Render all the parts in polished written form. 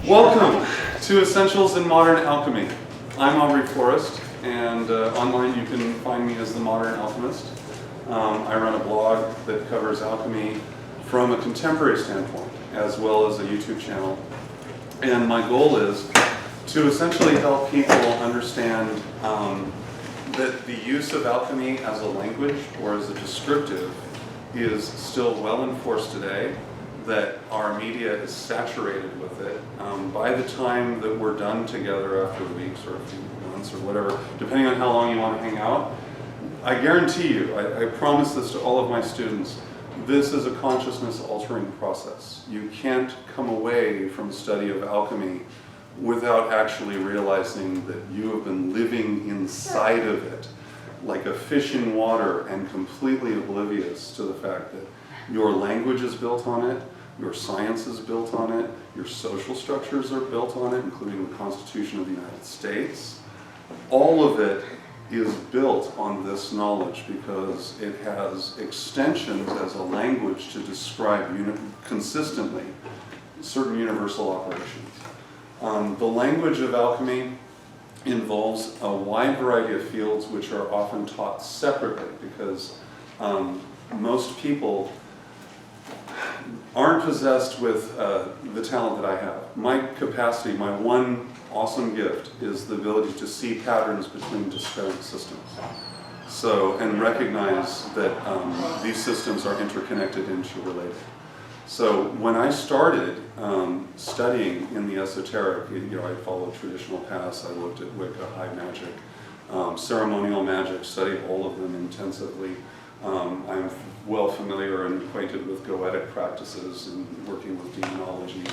Welcome to Essentials in Modern Alchemy. I'm Aubrey Forrest, and online you can find me as the Modern Alchemist. I run a blog that covers alchemy from a contemporary standpoint, as well as a YouTube channel. And my goal is to essentially help people understand that the use of alchemy as a language or as a descriptive is still well enforced today, that our media is saturated with it. By the time that we're done together after weeks or a few months or whatever, depending on how long you want to hang out, I guarantee you, I promise this to all of my students, this is a consciousness altering process. You can't come away from study of alchemy without actually realizing that you have been living inside of it like a fish in water and completely oblivious to the fact that your language is built on it, your science is built on it, your social structures are built on it, including the Constitution of the United States. All of it is built on this knowledge because it has extensions as a language to describe consistently certain universal operations. The language of alchemy involves a wide variety of fields which are often taught separately because most people aren't possessed with the talent that I have. My capacity, my one awesome gift, is the ability to see patterns between disparate systems. So, and recognize that these systems are interconnected and interrelated. So when I started studying in the esoteric, I followed traditional paths. I looked at Wicca, high magic, ceremonial magic, studied all of them intensively. I'm well familiar and acquainted with goetic practices and working with demonology.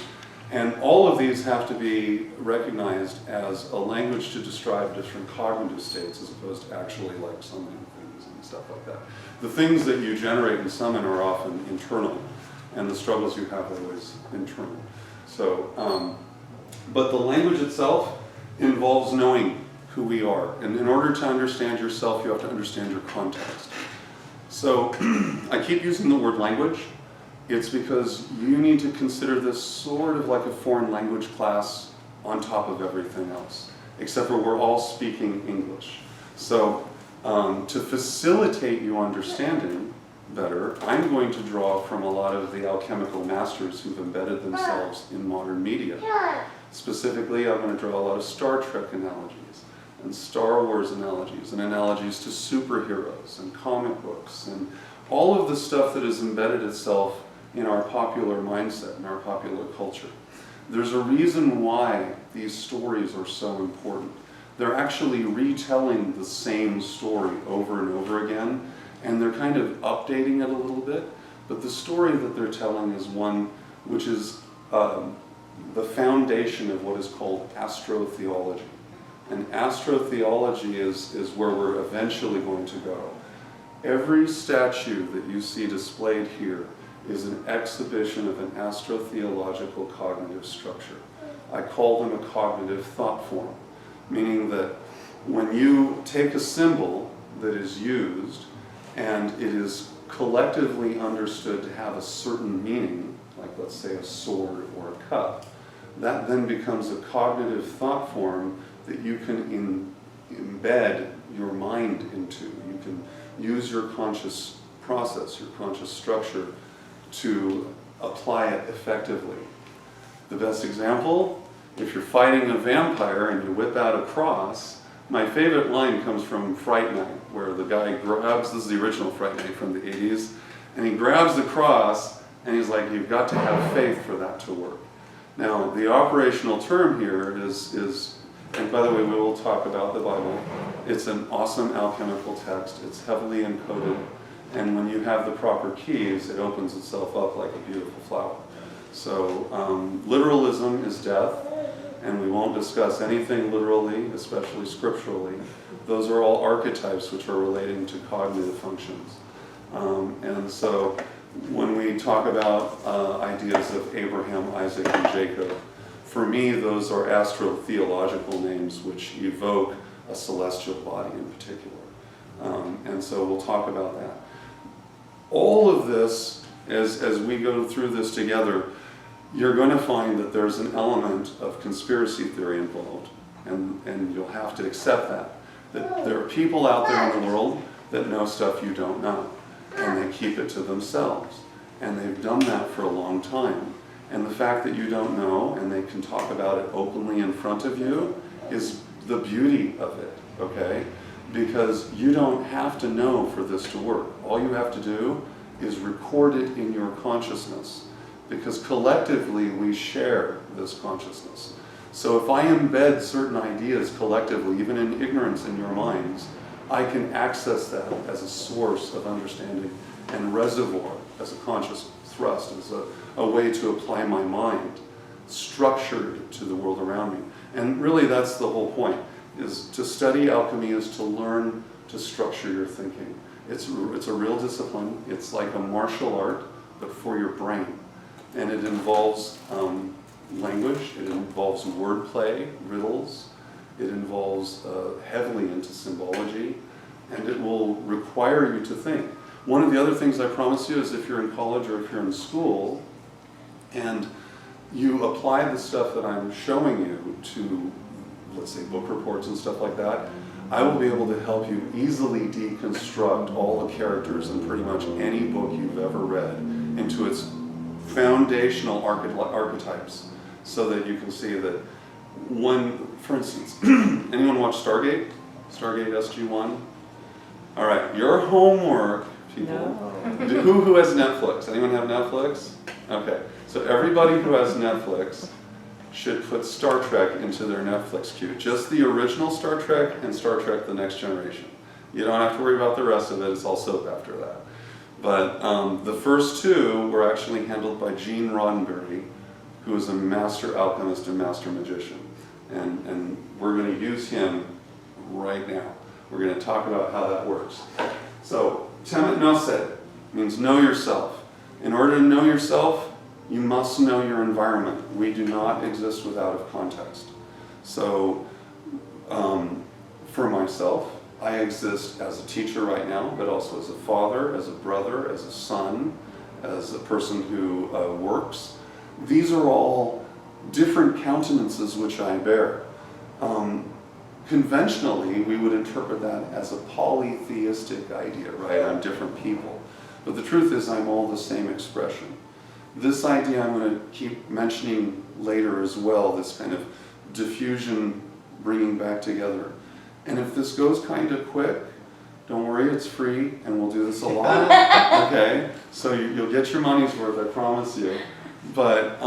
And all of these have to be recognized as a language to describe different cognitive states as opposed to actually like summoning things and stuff like that. The things that you generate and summon are often internal, and the struggles you have are always internal. So, but the language itself involves knowing who we are. And in order to understand yourself, you have to understand your context. So I keep using the word language. It's because you need to consider this sort of like a foreign language class on top of everything else, except for we're all speaking English. So to facilitate you understanding better, I'm going to draw from a lot of the alchemical masters who've embedded themselves in modern media. Specifically, I'm going to draw a lot of Star Trek analogies and Star Wars analogies and analogies to superheroes and comic books and all of the stuff that has embedded itself in our popular mindset, in our popular culture. There's a reason why these stories are so important. They're actually retelling the same story over and over again, and they're kind of updating it a little bit, but the story that they're telling is one which is the foundation of what is called astrotheology. And astrotheology is where we're eventually going to go. Every statue that you see displayed here is an exhibition of an astrotheological cognitive structure. I call them a cognitive thought form, meaning that when you take a symbol that is used and it is collectively understood to have a certain meaning, like let's say a sword or a cup, that then becomes a cognitive thought form that you can embed your mind into. You can use your conscious process, your conscious structure, to apply it effectively. The best example, if you're fighting a vampire and you whip out a cross, my favorite line comes from Fright Night, where the guy grabs, this is the original Fright Night from the 80s, and he grabs the cross and he's like, you've got to have faith for that to work. Now, the operational term here is, and by the way, we will talk about the Bible. It's an awesome alchemical text. It's heavily encoded. And when you have the proper keys, it opens itself up like a beautiful flower. So literalism is death, and we won't discuss anything literally, especially scripturally. Those are all archetypes which are relating to cognitive functions. And so when we talk about ideas of Abraham, Isaac, and Jacob, for me, those are astrotheological names which evoke a celestial body in particular. And so we'll talk about that. All of this, as we go through this together, you're going to find that there's an element of conspiracy theory involved, and you'll have to accept that there are people out there in the world that know stuff you don't know, and they keep it to themselves, and they've done that for a long time. And the fact that you don't know and they can talk about it openly in front of you is the beauty of it, okay? Because you don't have to know for this to work. All you have to do is record it in your consciousness, because collectively we share this consciousness. So if I embed certain ideas collectively, even in ignorance in your minds, I can access that as a source of understanding and reservoir, as a conscious thrust, as a way to apply my mind, structured to the world around me. And really that's the whole point, is to study alchemy is to learn to structure your thinking. It's a real discipline. It's like a martial art, but for your brain. And it involves language, it involves wordplay, riddles, it involves heavily into symbology, and it will require you to think. One of the other things I promise you is if you're in college or if you're in school, and you apply the stuff that I'm showing you to, let's say, book reports and stuff like that, I will be able to help you easily deconstruct all the characters in pretty much any book you've ever read into its foundational archetypes, so that you can see that one, for instance, anyone watch Stargate? Stargate SG-1? All right, your homework, people. No. Who has Netflix? Anyone have Netflix? Okay, so everybody who has Netflix should put Star Trek into their Netflix queue. Just the original Star Trek and Star Trek The Next Generation. You don't have to worry about the rest of it, it's all soap after that. But the first two were actually handled by Gene Roddenberry, who is a master alchemist and master magician. And we're going to use him right now. We're going to talk about how that works. So, Temet Nosed means know yourself. In order to know yourself, you must know your environment. We do not exist without a context. So, for myself, I exist as a teacher right now, but also as a father, as a brother, as a son, as a person who works. These are all different countenances which I bear. Conventionally, we would interpret that as a polytheistic idea, right? I'm different people. But the truth is I'm all the same expression. This idea I'm going to keep mentioning later as well, this kind of diffusion, bringing back together. And if this goes kind of quick, don't worry, it's free, and we'll do this a lot, okay? So you'll get your money's worth, I promise you. But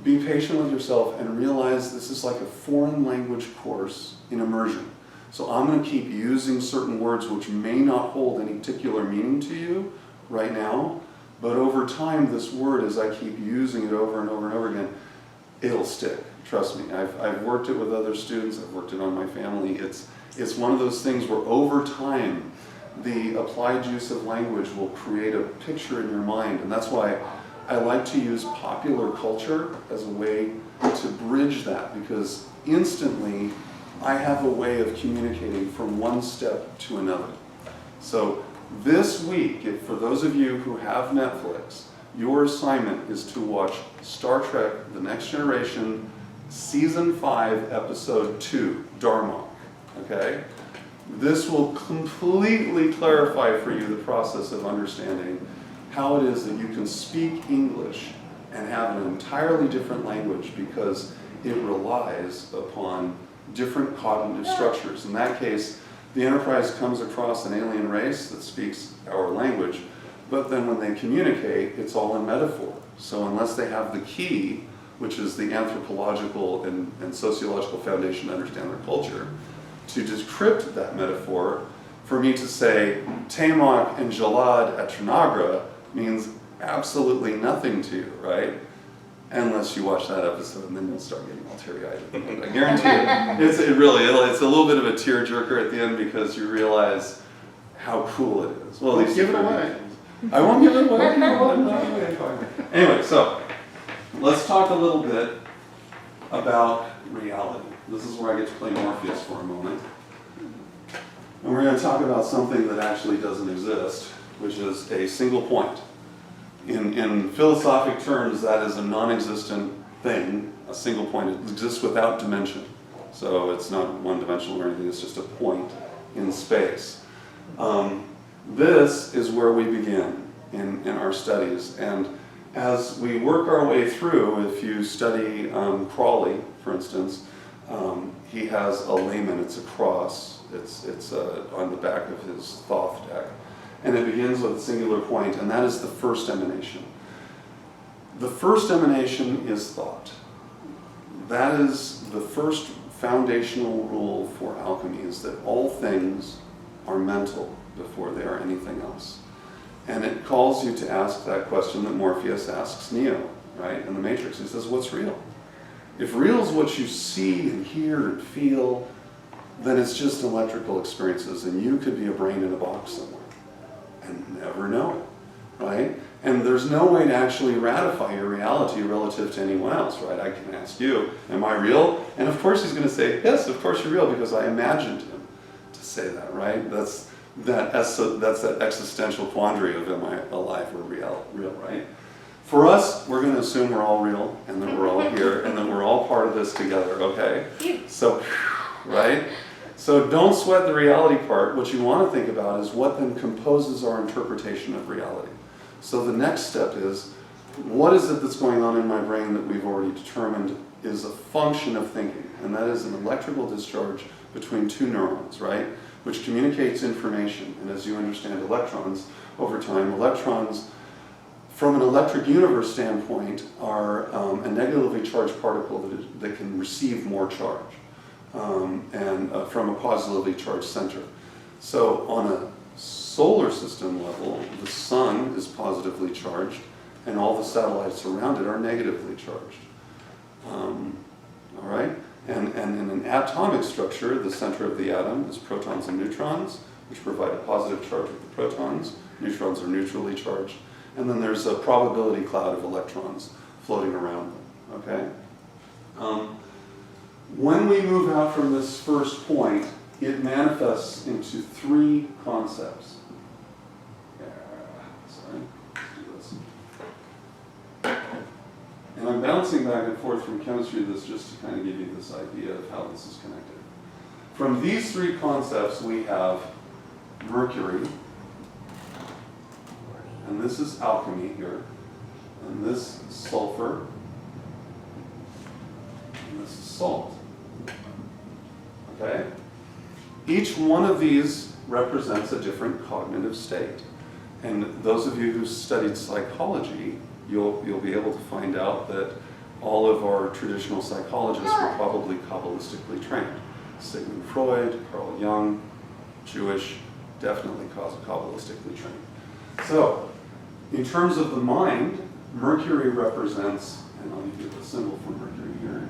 be patient with yourself and realize this is like a foreign language course in immersion. So I'm going to keep using certain words which may not hold any particular meaning to you right now, but over time this word, as I keep using it over and over and over again, it'll stick. Trust me. I've worked it with other students, I've worked it on my family. It's one of those things where over time the applied use of language will create a picture in your mind, and that's why I like to use popular culture as a way to bridge that, because instantly I have a way of communicating from one step to another. So this week, for those of you who have Netflix, your assignment is to watch Star Trek The Next Generation, Season 5, Episode 2, Darmok, okay? This will completely clarify for you the process of understanding how it is that you can speak English and have an entirely different language, because it relies upon different cognitive structures. In that case, the Enterprise comes across an alien race that speaks our language, but then when they communicate, it's all in metaphor. So unless they have the key, which is the anthropological and sociological foundation to understand their culture, to decrypt that metaphor, for me to say, Tamok and Jalad at Trinagra means absolutely nothing to you, right? Unless you watch that episode, and then you'll start getting all teary-eyed at the end. I guarantee it. It's a little bit of a tearjerker at the end, because you realize how cool it is. Well, at least give it away. I won't give it away. Anyway, so let's talk a little bit about reality. This is where I get to play Morpheus for a moment. And we're going to talk about something that actually doesn't exist, which is a single point. In philosophic terms, that is a non-existent thing, a single point. It exists without dimension. So it's not one-dimensional or anything, it's just a point in space. This is where we begin in our studies. And as we work our way through, if you study Crawley, for instance, he has a layman, it's a cross, it's on the back of his Thoth deck. And it begins with a singular point, and that is the first emanation. The first emanation is thought. That is the first foundational rule for alchemy, is that all things are mental before they are anything else. And it calls you to ask that question that Morpheus asks Neo, right, in the Matrix. He says, what's real? If real is what you see and hear and feel, then it's just electrical experiences, and you could be a brain in a box somewhere and never know it, right? And there's no way to actually ratify your reality relative to anyone else, right? I can ask you, am I real? And of course he's going to say, yes, of course you're real, because I imagined him to say that, right? That's that existential quandary of am I alive or real, right? For us, we're going to assume we're all real, and that we're all here, and that we're all part of this together, okay? So, right? So don't sweat the reality part. What you want to think about is what then composes our interpretation of reality. So the next step is, what is it that's going on in my brain that we've already determined is a function of thinking? And that is an electrical discharge between two neurons, right? Which communicates information. And as you understand electrons, over time, electrons, from an electric universe standpoint, are a negatively charged particle that can receive more charge. From a positively charged center. So on a solar system level, the sun is positively charged, and all the satellites around it are negatively charged. All right? And in an atomic structure, the center of the atom is protons and neutrons, which provide a positive charge with the protons. Neutrons are neutrally charged. And then there's a probability cloud of electrons floating around them. Okay? When we move out from this first point, it manifests into three concepts. Sorry, let's do this. And I'm bouncing back and forth from chemistry to this just to kind of give you this idea of how this is connected. From these three concepts, we have Mercury, and this is alchemy here, and this is sulfur, and this is salt. Okay? Each one of these represents a different cognitive state. And those of you who studied psychology, you'll be able to find out that all of our traditional psychologists were probably Kabbalistically trained. Sigmund Freud, Carl Jung, Jewish, definitely Kabbalistically trained. So, in terms of the mind, Mercury represents, and I'll give you the symbol for Mercury here.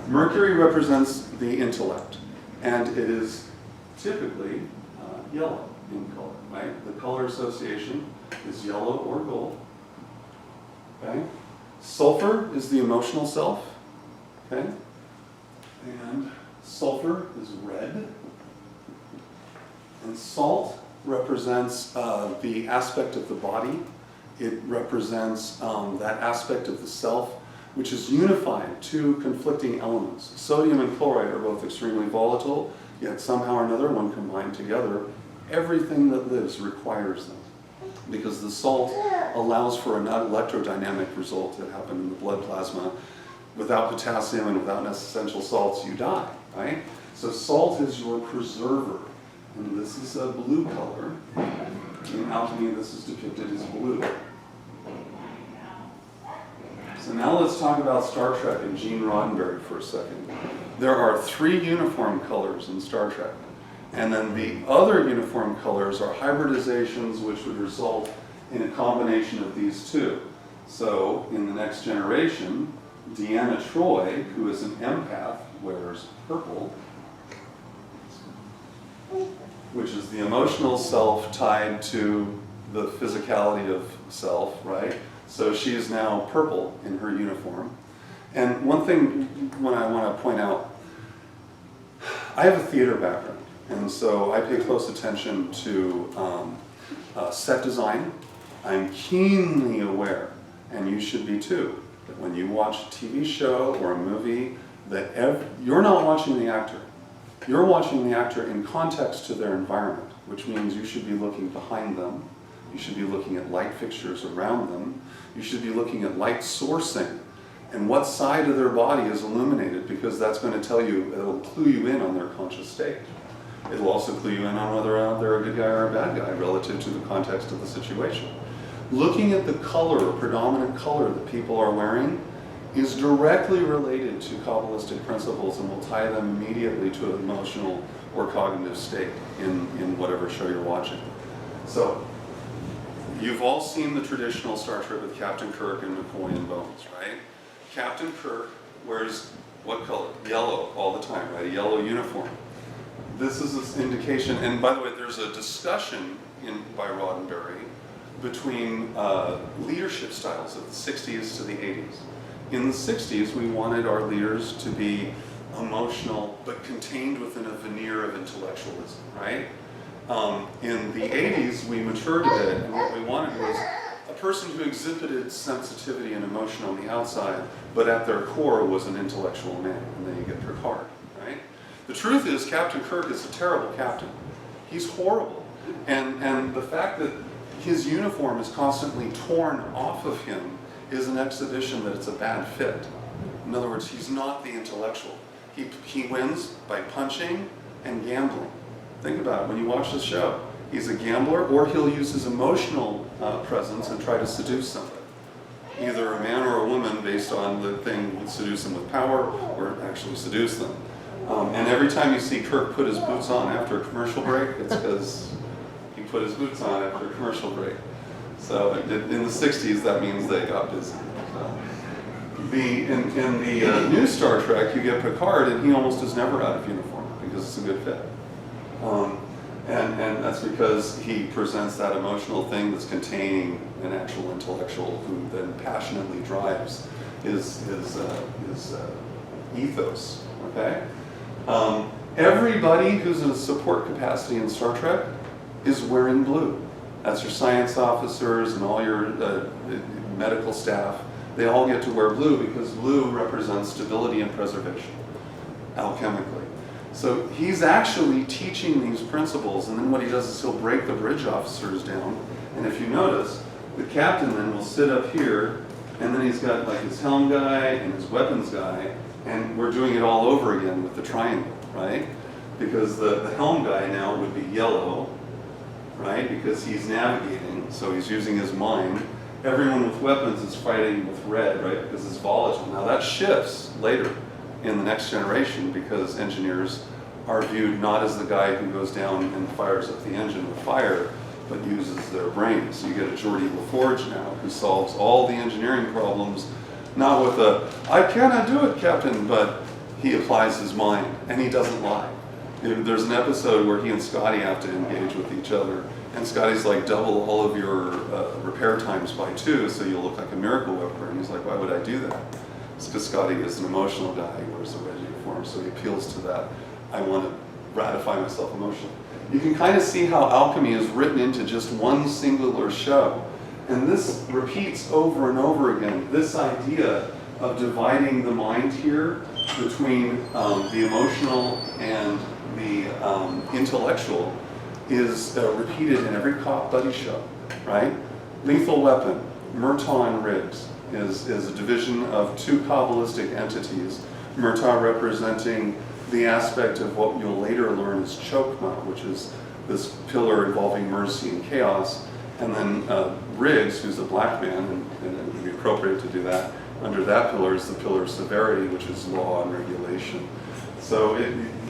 Mercury represents the intellect, and it is typically yellow in color, right? The color association is yellow or gold, okay? Sulfur is the emotional self, okay? And sulfur is red. And salt represents the aspect of the body. It represents that aspect of the self which is unified two conflicting elements. Sodium and chloride are both extremely volatile, yet somehow or another, when combined together, everything that lives requires them. Because the salt allows for an electrodynamic result that happened in the blood plasma. Without potassium and without essential salts, you die, right? So salt is your preserver. And this is a blue color. In alchemy, this is depicted as blue. So now let's talk about Star Trek and Gene Roddenberry for a second. There are three uniform colors in Star Trek. And then the other uniform colors are hybridizations which would result in a combination of these two. So in the Next Generation, Deanna Troi, who is an empath, wears purple, which is the emotional self tied to the physicality of self, right? So she is now purple in her uniform. And one thing when I want to point out, I have a theater background, and so I pay close attention to Set design, I'm keenly aware, and you should be too, that when you watch a TV show or a movie, that you're not watching the actor. You're watching the actor in context to their environment, which means you should be looking behind them. You should be looking at light fixtures around them. You should be looking at light sourcing and what side of their body is illuminated, because that's going to tell you, it'll clue you in on their conscious state. It'll also clue you in on whether or not they're a good guy or a bad guy relative to the context of the situation. Looking at the color, predominant color that people are wearing, is directly related to Kabbalistic principles and will tie them immediately to an emotional or cognitive state in whatever show you're watching. So, you've all seen the traditional Star Trek with Captain Kirk and McCoy and Bones, right? Captain Kirk wears what color? Yellow all the time, right? A yellow uniform. This is an indication, and by the way, there's a discussion by Roddenberry between leadership styles of the 60s to the 80s. In the 60s, we wanted our leaders to be emotional, but contained within a veneer of intellectualism, right? In the 80s, we matured a bit, and what we wanted was a person who exhibited sensitivity and emotion on the outside, but at their core was an intellectual man, and then you get Picard, right? The truth is, Captain Kirk is a terrible captain. He's horrible. And the fact that his uniform is constantly torn off of him is an exhibition that it's a bad fit. In other words, he's not the intellectual. He wins by punching and gambling. Think about it when you watch this show. He's a gambler, or he'll use his emotional presence and try to seduce somebody. Either a man or a woman based on the thing would seduce them with power or actually seduce them. And every time you see Kirk put his boots on after a commercial break, it's because he put his boots on after a commercial break. So in the 60s, that means they got busy. So, in the new Star Trek, you get Picard, and he almost is never out of uniform because it's a good fit. And that's because he presents that emotional thing that's containing an actual intellectual who then passionately drives his ethos. Okay. Everybody who's in a support capacity in Star Trek is wearing blue. That's your science officers and all your medical staff. They all get to wear blue because blue represents stability and preservation, alchemically. So he's actually teaching these principles, and then what he does is he'll break the bridge officers down. And if you notice, the captain then will sit up here, and then he's got like his helm guy and his weapons guy, and we're doing it all over again with the triangle, right? Because the helm guy now would be yellow, right? Because he's navigating, so he's using his mind. Everyone with weapons is fighting with red, right? Because it's volatile. Now that shifts later in the next generation because engineers are viewed not as the guy who goes down and fires up the engine with fire, but uses their brain. So you get a Geordie LaForge now who solves all the engineering problems, not with a, I cannot do it, Captain, but he applies his mind, and he doesn't lie. There's an episode where he and Scotty have to engage with each other, and Scotty's like, double all of your repair times by 2, so you'll look like a miracle worker. And he's like, why would I do that? It's because Scotty is an emotional guy. He wears a red uniform, so he appeals to that. I want to ratify myself emotionally. You can kind of see how alchemy is written into just one singular show. And this repeats over and over again, this idea of dividing the mind here between the emotional and the intellectual is repeated in every cop buddy show, right? Lethal Weapon, Murtaugh and Riggs is a division of 2 Kabbalistic entities, Murtaugh representing the aspect of what you'll later learn is Chokmah, which is this pillar involving mercy and chaos, and then Riggs, who's a black man, and it would be appropriate to do that, under that pillar is the pillar of severity, which is law and regulation. So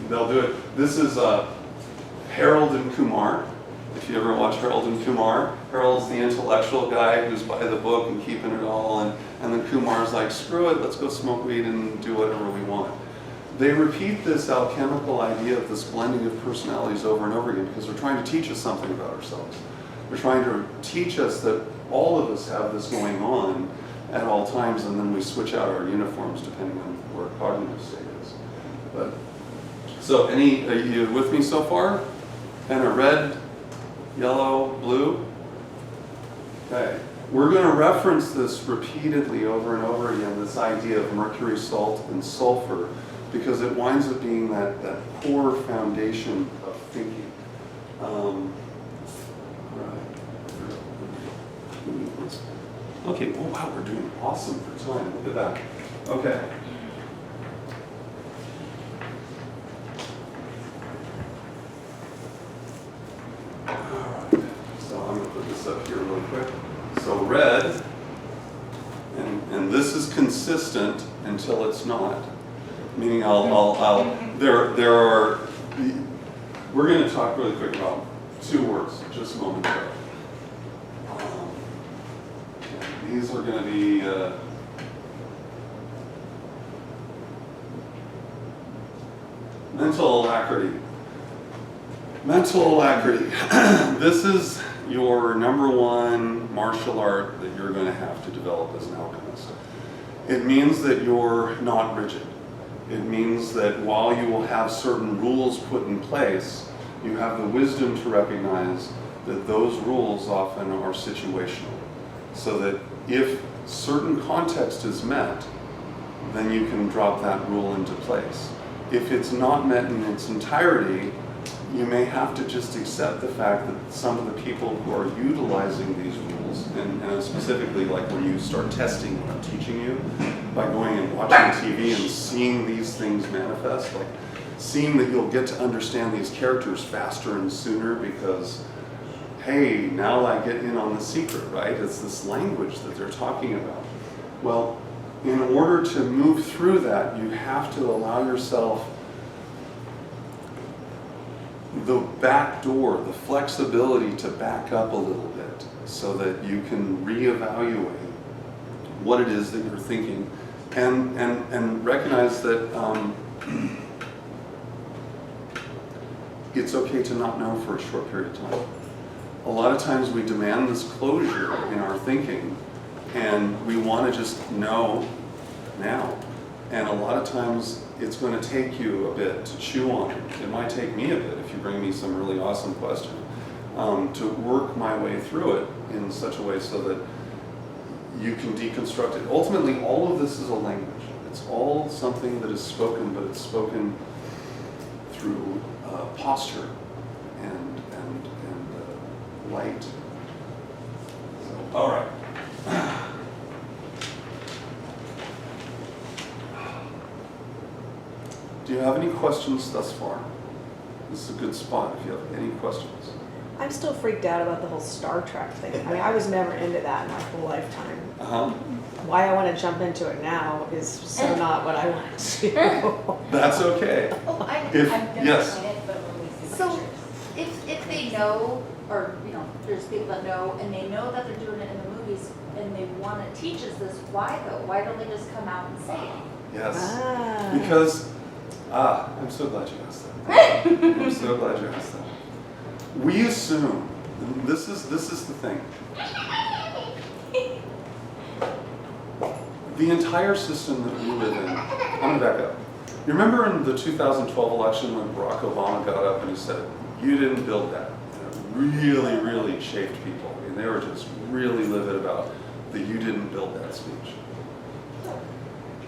they'll do it. This is Harold and Kumar. If you ever watch Harold and Kumar, Harold's the intellectual guy who's by the book and keeping it all, and then Kumar's like, screw it, let's go smoke weed and do whatever we want. They repeat this alchemical idea of this blending of personalities over and over again because they're trying to teach us something about ourselves. They're trying to teach us that all of us have this going on at all times, and then we switch out our uniforms depending on where our cognitive state is. But so, are you with me so far? And a red Yellow, blue? Okay. We're going to reference this repeatedly over and over again, this idea of mercury, salt, and sulfur, because it winds up being that core foundation of thinking. Okay, oh wow, we're doing awesome for time. Look at that. Okay. Alright, so I'm going to put this up here real quick. So red, and this is consistent until it's not. Meaning there are, we're going to talk really quick about two words, just a moment ago. These are going to be mental alacrity. Mental alacrity. This is your number one martial art that you're going to have to develop as an alchemist. It means that you're not rigid. It means that while you will have certain rules put in place, you have the wisdom to recognize that those rules often are situational. So that if certain context is met, then you can drop that rule into place. If it's not met in its entirety, you may have to just accept the fact that some of the people who are utilizing these rules, and specifically like when you start testing what I'm teaching you, by going and watching TV and seeing these things manifest, like seeing that you'll get to understand these characters faster and sooner because, hey, now I get in on the secret, right? It's this language that they're talking about. Well, in order to move through that, you have to allow yourself the back door, the flexibility to back up a little bit so that you can reevaluate what it is that you're thinking and recognize that it's okay to not know for a short period of time. A lot of times we demand this closure in our thinking and we want to just know now. And a lot of times it's going to take you a bit to chew on it. It might take me a bit if you bring me some really awesome question to work my way through it in such a way so that you can deconstruct it. Ultimately, all of this is a language. It's all something that is spoken, but it's spoken through posture and light. So, all right. Do you have any questions thus far? This is a good spot if you have any questions. I'm still freaked out about the whole Star Trek thing. I mean, I was never into that in my whole lifetime. Why I want to jump into it now is so not what I want to do. That's okay. I've never yes. seen it, but when we see so if they know, or there's people that know, and they know that they're doing it in the movies, and they want to teach us this, why though? Why don't they just come out and say it? Yes. Because I'm so glad you asked that. I'm so glad you asked that. We assume, and this is the thing. The entire system that we live in, I'm going to back up. You remember in the 2012 election when Barack Obama got up and he said, "You didn't build that." And it really, really chafed people. I mean, they were just really livid about the "you didn't build that" speech.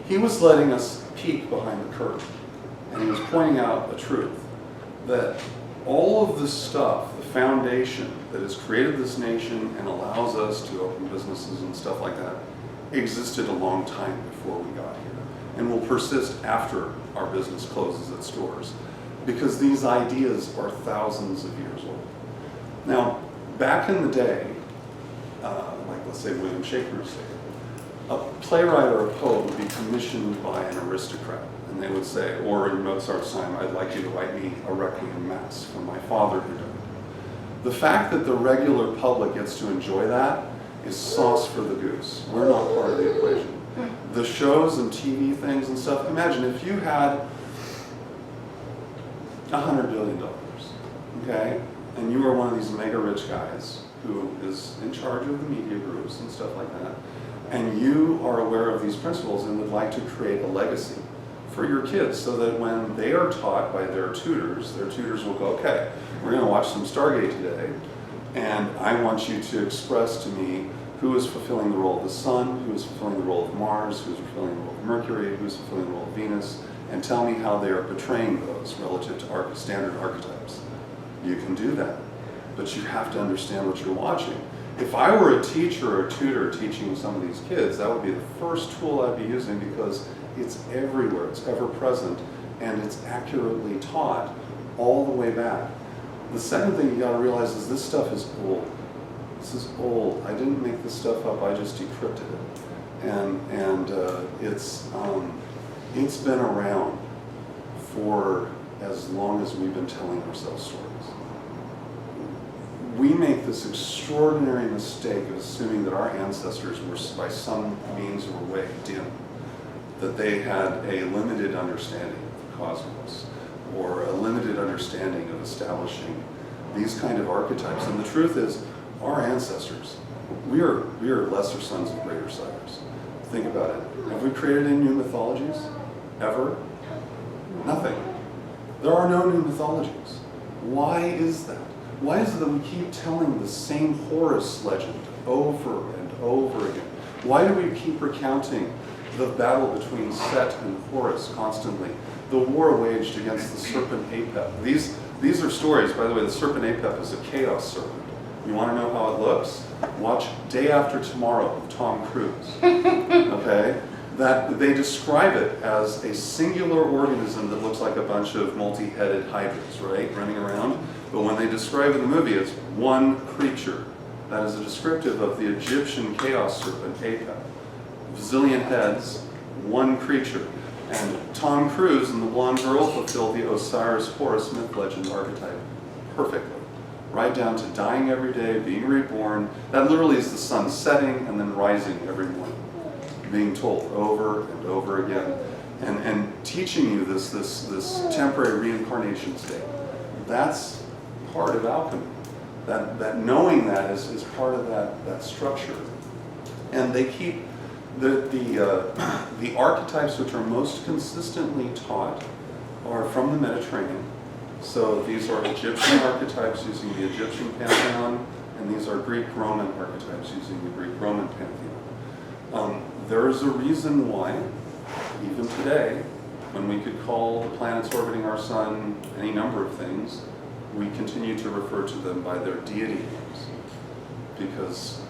He was letting us peek behind the curtain. And he was pointing out a truth, that all of this stuff, the foundation that has created this nation and allows us to open businesses and stuff like that, existed a long time before we got here and will persist after our business closes its doors because these ideas are thousands of years old. Now, back in the day, like let's say William Shakespeare's day, a playwright or a poet would be commissioned by an aristocrat. And they would say, or in Mozart's time, "I'd like you to write me a requiem mass for my father who died." The fact that the regular public gets to enjoy that is sauce for the goose. We're not part of the equation. The shows and TV things and stuff, imagine if you had $100 billion, okay? And you were one of these mega rich guys who is in charge of the media groups and stuff like that, and you are aware of these principles and would like to create a legacy for your kids so that when they are taught by their tutors will go, "Okay, we're going to watch some Stargate today, And I want you to express to me who is fulfilling the role of the sun, who is fulfilling the role of Mars, who is fulfilling the role of Mercury, who is fulfilling the role of Venus, and tell me how they are portraying those relative to standard archetypes. You can do that, but you have to understand what you're watching. If I were a teacher or a tutor teaching some of these kids, that would be the first tool I'd be using, because it's everywhere, it's ever present, and it's accurately taught all the way back. The second thing you gotta realize is this stuff is old. This is old. I didn't make this stuff up, I just decrypted it. And it's been around for as long as we've been telling ourselves stories. We make this extraordinary mistake of assuming that our ancestors were by some means or way dim, that they had a limited understanding of the cosmos, or a limited understanding of establishing these kind of archetypes. And the truth is, our ancestors, we are lesser sons of greater sires. Think about it. Have we created any new mythologies? Ever? Nothing. There are no new mythologies. Why is that? Why is it that we keep telling the same Horus legend over and over again? Why do we keep recounting the battle between Set and Horus constantly? The war waged against the serpent Apep. These are stories, by the way. The serpent Apep is a chaos serpent. You want to know how it looks? Watch Day After Tomorrow with Tom Cruise. Okay? That they describe it as a singular organism that looks like a bunch of multi-headed hydras, right, running around. But when they describe it in the movie, it's one creature. That is a descriptive of the Egyptian chaos serpent Apep. Zillion heads, one creature. And Tom Cruise and the blonde girl fulfill the Osiris-Horus myth legend archetype perfectly. Right down to dying every day, being reborn. That literally is the sun setting and then rising every morning. Being told over and over again. And teaching you this temporary reincarnation state. That's part of alchemy. That knowing that is part of that structure. And they keep the archetypes which are most consistently taught are from the Mediterranean. So these are Egyptian archetypes using the Egyptian pantheon, and these are Greek-Roman archetypes using the Greek-Roman pantheon. There is a reason why, even today, when we could call the planets orbiting our sun any number of things, we continue to refer to them by their deity names, because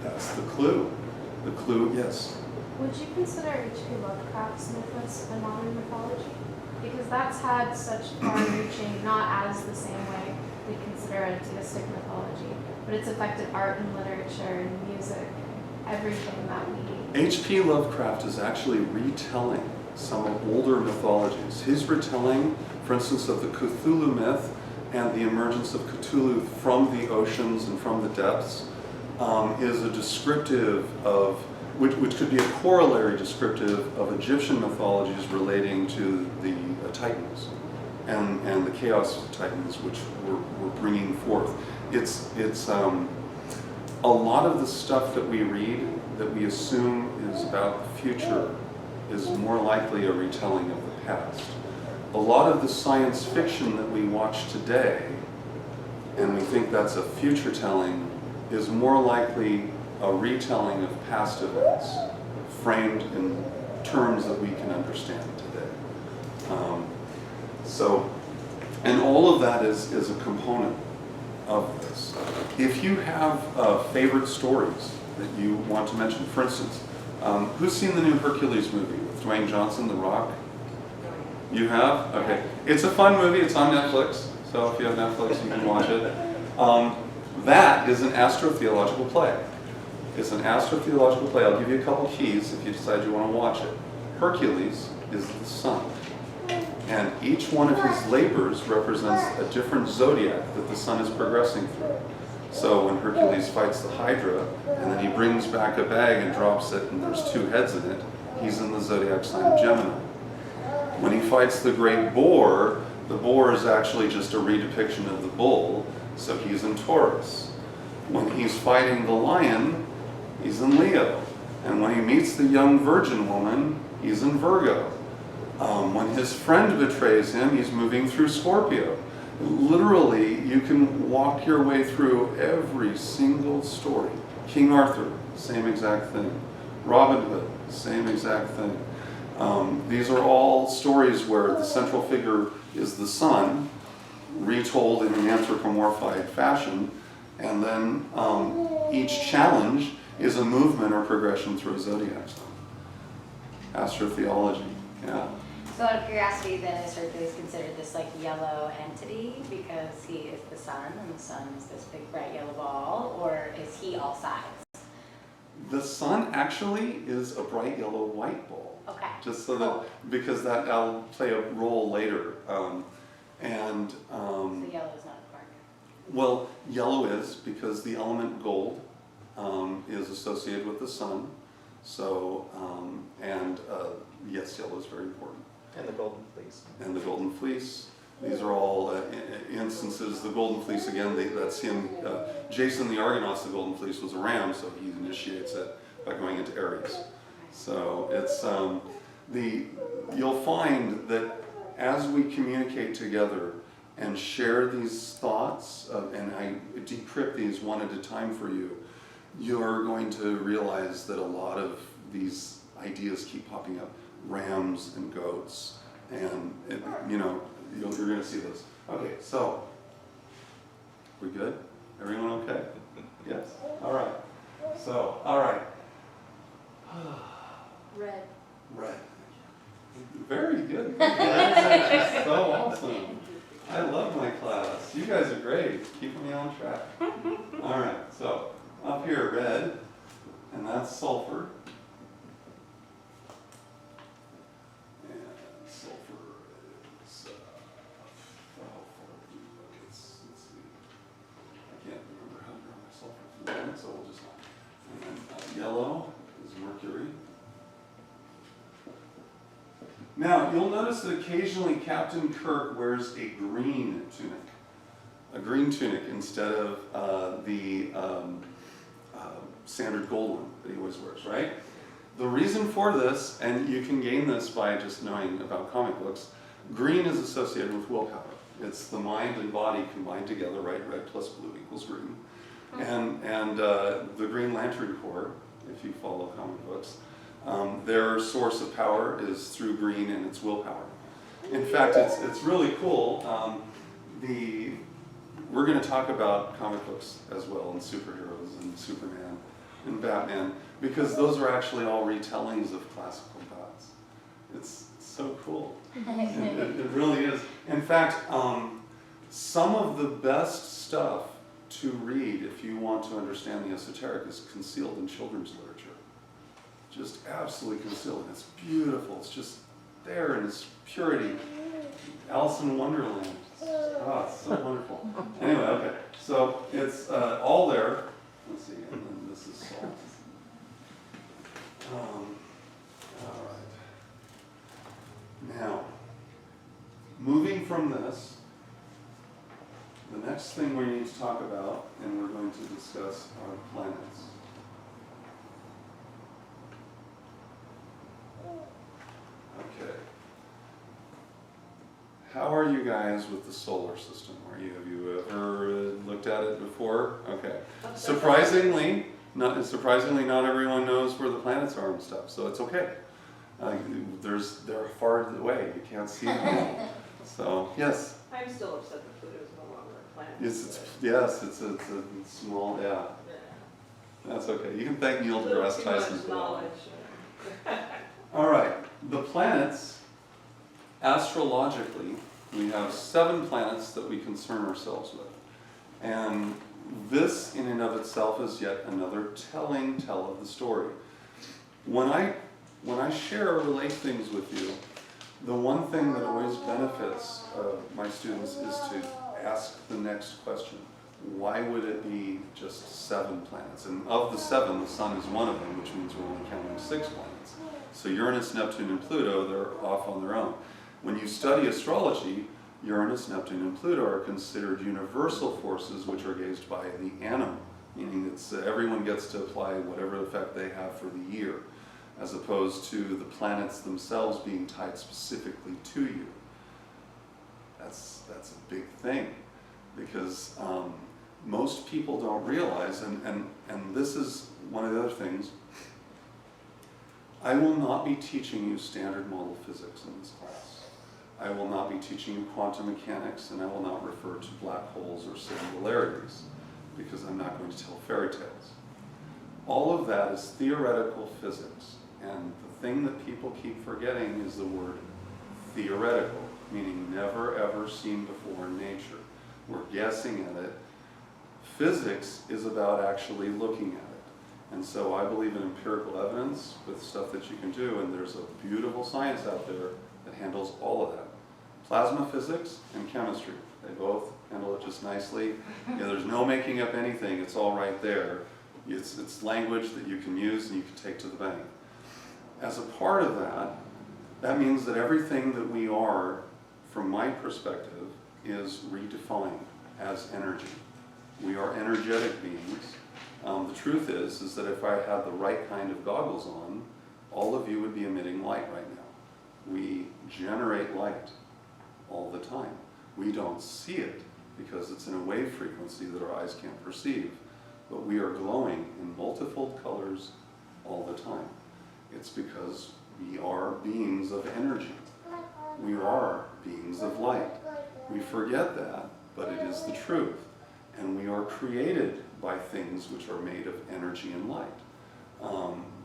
that's the clue. The clue, yes? Would you consider H.P. Lovecraft's mythos a modern mythology? Because that's had such far-reaching, not as the same way we consider a deistic mythology, but it's affected art and literature and music, everything that we... H.P. Lovecraft is actually retelling some older mythologies. His retelling, for instance, of the Cthulhu myth and the emergence of Cthulhu from the oceans and from the depths, is a descriptive of, which could be a corollary descriptive of Egyptian mythologies relating to the Titans and the Chaos Titans, which we're bringing forth. It's a lot of the stuff that we read that we assume is about the future is more likely a retelling of the past. A lot of the science fiction that we watch today, and we think that's a future telling, is more likely a retelling of past events, framed in terms that we can understand today. And all of that is a component of this. If you have favorite stories that you want to mention, for instance, who's seen the new Hercules movie with Dwayne Johnson, The Rock? You have? Okay. It's a fun movie, it's on Netflix, so if you have Netflix you can watch it. That is an astrotheological play. It's an astrotheological play. I'll give you a couple keys if you decide you want to watch it. Hercules is the sun. And each one of his labors represents a different zodiac that the sun is progressing through. So when Hercules fights the Hydra, and then he brings back a bag and drops it, and there's two heads in it, he's in the zodiac sign of Gemini. When he fights the great boar, the boar is actually just a redepiction of the bull, so he's in Taurus. When he's fighting the lion, he's in Leo. And when he meets the young virgin woman, he's in Virgo. When his friend betrays him, he's moving through Scorpio. Literally, you can walk your way through every single story. King Arthur, same exact thing. Robin Hood, same exact thing. These are all stories where the central figure is the sun, retold in an anthropomorphized fashion, and then each challenge is a movement or progression through a zodiac sign. Astrotheology, yeah. So out of curiosity, then is Hercules considered this like yellow entity because he is the sun and the sun is this big bright yellow ball, or is he all sides? The sun actually is a bright yellow white ball. Okay. Just so that, because I'll play a role later. So yellow is not a quark. Well, yellow is because the element gold is associated with the sun. So, yes, yellow is very important. And the golden fleece. And the golden fleece. These are all instances. The golden fleece, again, that's him. Jason the Argonauts, the golden fleece was a ram, so he initiates it by going into Aries. So it's you'll find that as we communicate together and share these thoughts, and I decrypt these one at a time for you, you're going to realize that a lot of these ideas keep popping up. Rams and goats, and you're going to see this. Okay, so we good? Everyone okay? Yes. All right. So, all right. Red. Red. Very good. That's so awesome. I love my class. You guys are great. Keeping me on track. All right. So up here, red, and that's sulfur. Sulfur is, how far do you look? Let's see. I can't remember how to draw my sulfur from the moment, so we'll just, and then yellow is Mercury. Now, you'll notice that occasionally Captain Kirk wears a green tunic instead of the standard gold one that he always wears, right? The reason for this, and you can gain this by just knowing about comic books, green is associated with willpower. It's the mind and body combined together, right? Red plus blue equals green. And the Green Lantern Corps, if you follow comic books, their source of power is through green and it's willpower. In fact, it's really cool. We're going to talk about comic books as well, and superheroes and Superman and Batman, because those are actually all retellings of classical gods. It's so cool. It really is. In fact, some of the best stuff to read if you want to understand the esoteric is concealed in children's literature. Just absolutely concealed. It's beautiful. It's just there in its purity. Alice in Wonderland. Oh, it's so wonderful. Anyway, okay. So it's all there. Let's see. And then this is salt. All right. Now, moving from this, the next thing we need to talk about, and we're going to discuss, are planets. Okay. How are you guys with the solar system? Have you ever looked at it before? Okay. Surprisingly, not everyone knows where the planets are and stuff, so it's okay. They're far away. You can't see them. So yes. I'm still upset that Pluto's no longer a planet. It's a small, yeah. That's okay. You can thank Neil deGrasse Tyson for that. All right, the planets, astrologically, we have 7 planets that we concern ourselves with. And this in and of itself is yet another tell of the story. When I share or relate things with you, the one thing that always benefits my students is to ask the next question. Why would it be just 7 planets? And of the 7, the sun is one of them, which means we're only counting 6 planets. So Uranus, Neptune, and Pluto, they're off on their own. When you study astrology, Uranus, Neptune, and Pluto are considered universal forces which are gauged by the annum, meaning it's everyone gets to apply whatever effect they have for the year, as opposed to the planets themselves being tied specifically to you. That's a big thing, because most people don't realize, and this is one of the other things, I will not be teaching you standard model physics in this class. I will not be teaching you quantum mechanics, and I will not refer to black holes or singularities, because I'm not going to tell fairy tales. All of that is theoretical physics, and the thing that people keep forgetting is the word theoretical, meaning never ever seen before in nature. We're guessing at it. Physics is about actually looking at it. And so I believe in empirical evidence with stuff that you can do, and there's a beautiful science out there that handles all of that. Plasma physics and chemistry, they both handle it just nicely. There's no making up anything, it's all right there. It's language that you can use and you can take to the bank. As a part of that, that means that everything that we are, from my perspective, is redefined as energy. We are energetic beings. The truth is that if I had the right kind of goggles on, all of you would be emitting light right now. We generate light all the time. We don't see it because it's in a wave frequency that our eyes can't perceive, but we are glowing in multifold colors all the time. It's because we are beings of energy. We are beings of light. We forget that, but it is the truth. And we are created by things which are made of energy and light,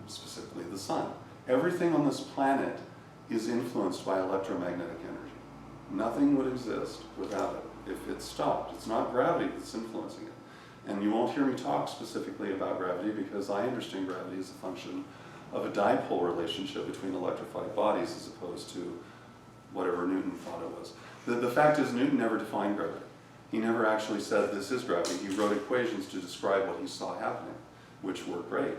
specifically the sun. Everything on this planet is influenced by electromagnetic energy. Nothing would exist without it if it stopped. It's not gravity that's influencing it. And you won't hear me talk specifically about gravity because I understand gravity as a function of a dipole relationship between electrified bodies as opposed to whatever Newton thought it was. The fact is Newton never defined gravity. He never actually said this is gravity. He wrote equations to describe what he saw happening, which work great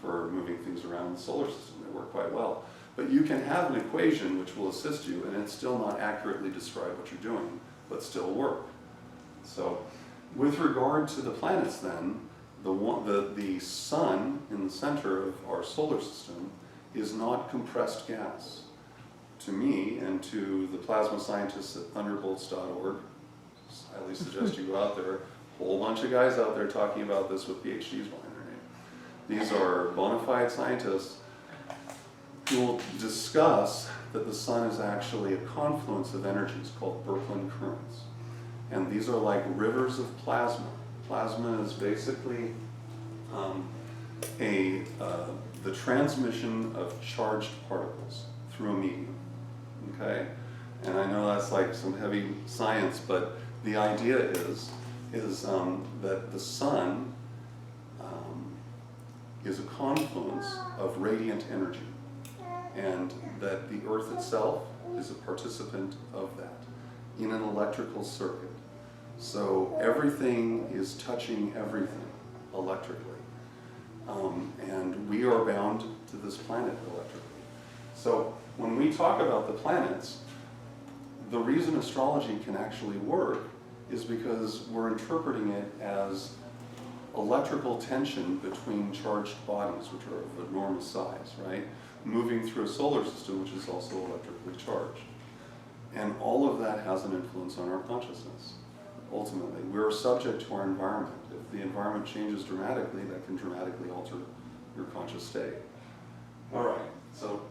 for moving things around the solar system. They work quite well. But you can have an equation which will assist you and it's still not accurately describe what you're doing, but still work. So with regard to the planets then, the sun in the center of our solar system is not compressed gas. To me and to the plasma scientists at thunderbolts.org, I highly suggest you go out there, a whole bunch of guys out there talking about this with PhDs behind their name. These are bona fide scientists who will discuss that the sun is actually a confluence of energies called Birkeland currents. And these are like rivers of plasma. Plasma is basically the transmission of charged particles through a medium. Okay? And I know that's like some heavy science, but the idea is that the sun is a confluence of radiant energy, and that the Earth itself is a participant of that in an electrical circuit. So everything is touching everything electrically. And we are bound to this planet electrically. So when we talk about the planets, the reason astrology can actually work is because we're interpreting it as electrical tension between charged bodies, which are of enormous size, right? Moving through a solar system, which is also electrically charged. And all of that has an influence on our consciousness. Ultimately, we're subject to our environment. If the environment changes dramatically, that can dramatically alter your conscious state. All right, so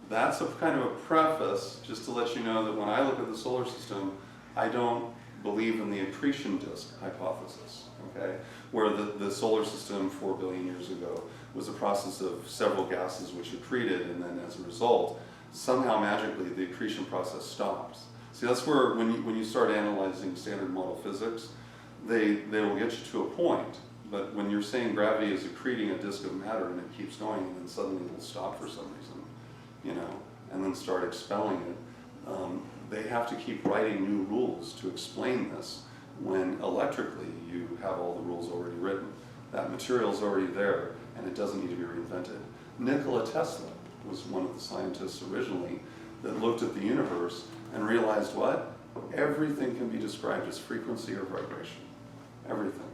that's a kind of a preface just to let you know that when I look at the solar system, I don't believe in the accretion disk hypothesis, okay? Where the solar system 4 billion years ago was a process of several gases which accreted, and then as a result, somehow magically the accretion process stops. See, that's where when you start analyzing standard model physics, they will get you to a point, but when you're saying gravity is accreting a disk of matter and it keeps going and then suddenly it'll stop for some reason, you know, and then start expelling it, they have to keep writing new rules to explain this when electrically you have all the rules already written. That material's already there and it doesn't need to be reinvented. Nikola Tesla was one of the scientists originally that looked at the universe and realized what? Everything can be described as frequency or vibration. Everything.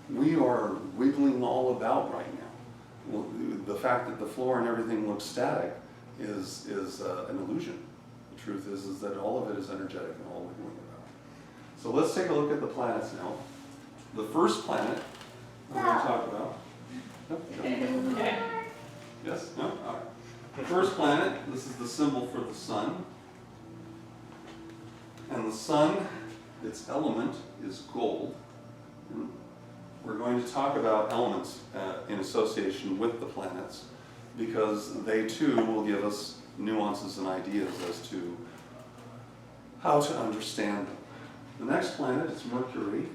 We are wiggling all about right now. Well, the fact that the floor and everything looks static is an illusion. The truth is that all of it is energetic and all wiggling about. So let's take a look at the planets now. The first planet I'm going to talk about. Nope, nope. Yes? No? All right. The first planet, this is the symbol for the sun. And the sun, its element is gold. And we're going to talk about elements in association with the planets because they too will give us nuances and ideas as to how to understand them. The next planet is Mercury.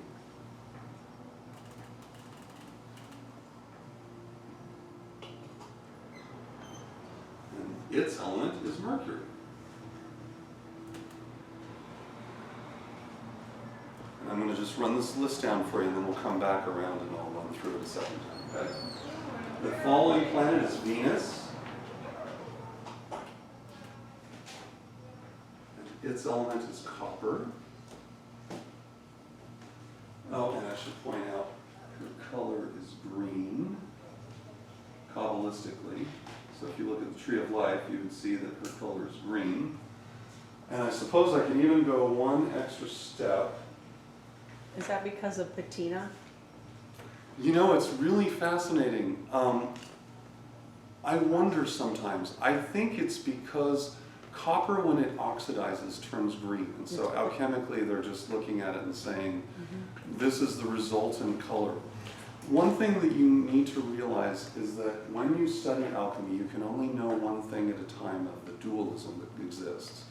And its element is Mercury. And I'm going to just run this list down for you and then we'll come back around and I'll run through it a second time, okay? The following planet is Venus. And its element is copper. Oh, and I should point out her color is green, Kabbalistically. So if you look at the Tree of Life, you would see that her color is green. And I suppose I can even go one extra step. Is that because of patina? You know, it's really fascinating. I wonder sometimes. I think it's because copper, when it oxidizes, turns green. And so alchemically, they're just looking at it and saying, this is the resultant color. One thing that you need to realize is that when you study alchemy, you can only know one thing at a time of the dualism that exists.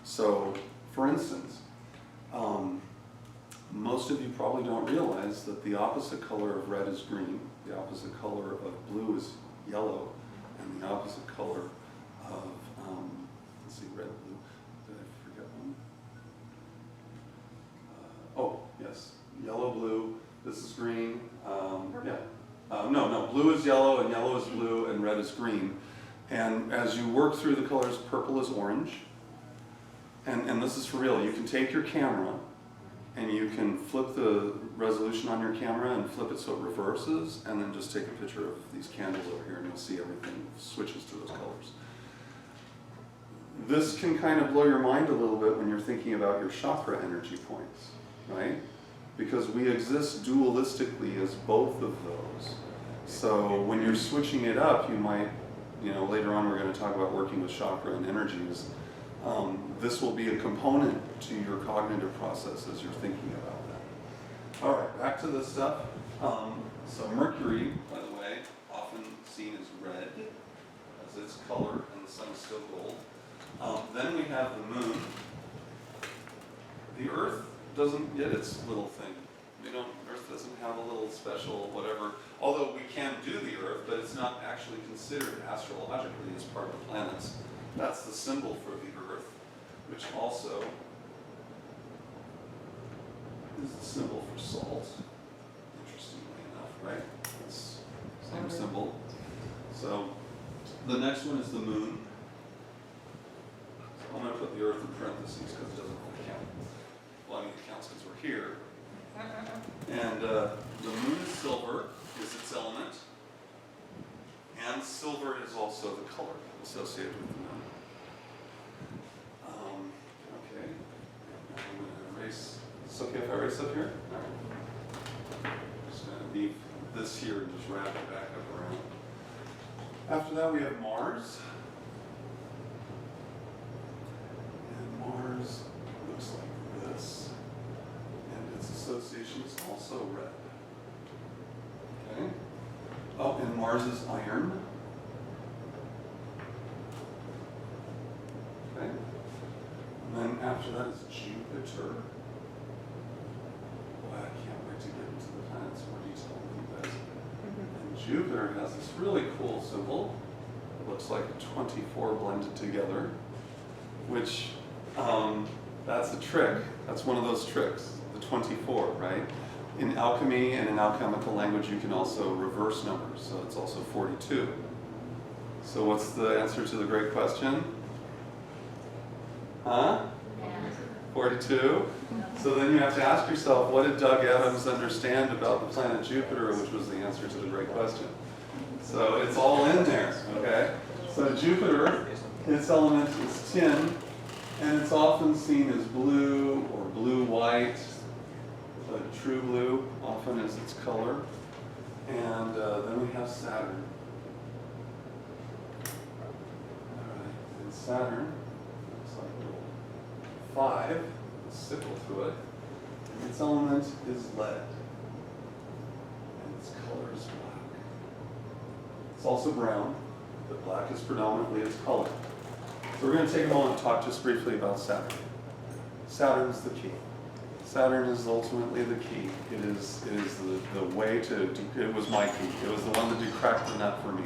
So, for instance, most of you probably don't realize that the opposite color of red is green, the opposite color of blue is yellow, and the opposite color of, let's see, red, blue, did I forget one? Oh, yes, yellow, blue, this is green, yeah. No, blue is yellow, and yellow is blue, and red is green. And as you work through the colors, purple is orange, and this is for real, you can take your camera, and you can flip the resolution on your camera and flip it so it reverses, and then just take a picture of these candles over here and you'll see everything switches to those colors. This can kind of blow your mind a little bit when you're thinking about your chakra energy points, right? Because we exist dualistically as both of those. So when you're switching it up, you might, later on we're going to talk about working with chakra and energies. This will be a component to your cognitive process as you're thinking about that. All right, back to this stuff. So Mercury, by the way, often seen as red as its color, and the sun is still gold. Then we have the moon. The Earth doesn't get its little thing. Earth doesn't have a little special whatever, although we can do the Earth, but it's not actually considered astrologically as part of the planets. That's the symbol for the Earth, which also is the symbol for salt, interestingly enough, right? It's the same symbol. So the next one is the moon. So I'm going to put the Earth in parentheses because it doesn't really count. Well, I mean, it counts because we're here. And the moon is silver, is its element. And silver is also the color associated with the moon. Okay. Now I'm going to erase. Is it okay if I erase up here? All right. I'm just going to leave this here and just wrap it back up around. After that, we have Mars. And Mars looks like this. And its association is also red. Okay. Oh, and Mars is iron. Okay. And then after that is Jupiter. Boy, I can't wait to get into the planets more detail with you guys. And Jupiter has this really cool symbol. It looks like a 24 blended together, which that's a trick. That's one of those tricks, the 24, right? In alchemy and in alchemical language, you can also reverse numbers, so it's also 42. So what's the answer to the great question? Huh? 42? So then you have to ask yourself, what did Doug Adams understand about the planet Jupiter, which was the answer to the great question? So it's all in there, okay? So Jupiter, its element is tin, and it's often seen as blue or blue-white, but true blue often is its color. And then we have Saturn. All right, and Saturn looks like a little 5, with a sickle to it. And its element is lead. And its color is black. It's also brown, but black is predominantly its color. So we're going to take a moment to talk just briefly about Saturn. Saturn is the key. Saturn is ultimately the key. It is the way to, it was my key. It was the one that cracked the nut for me.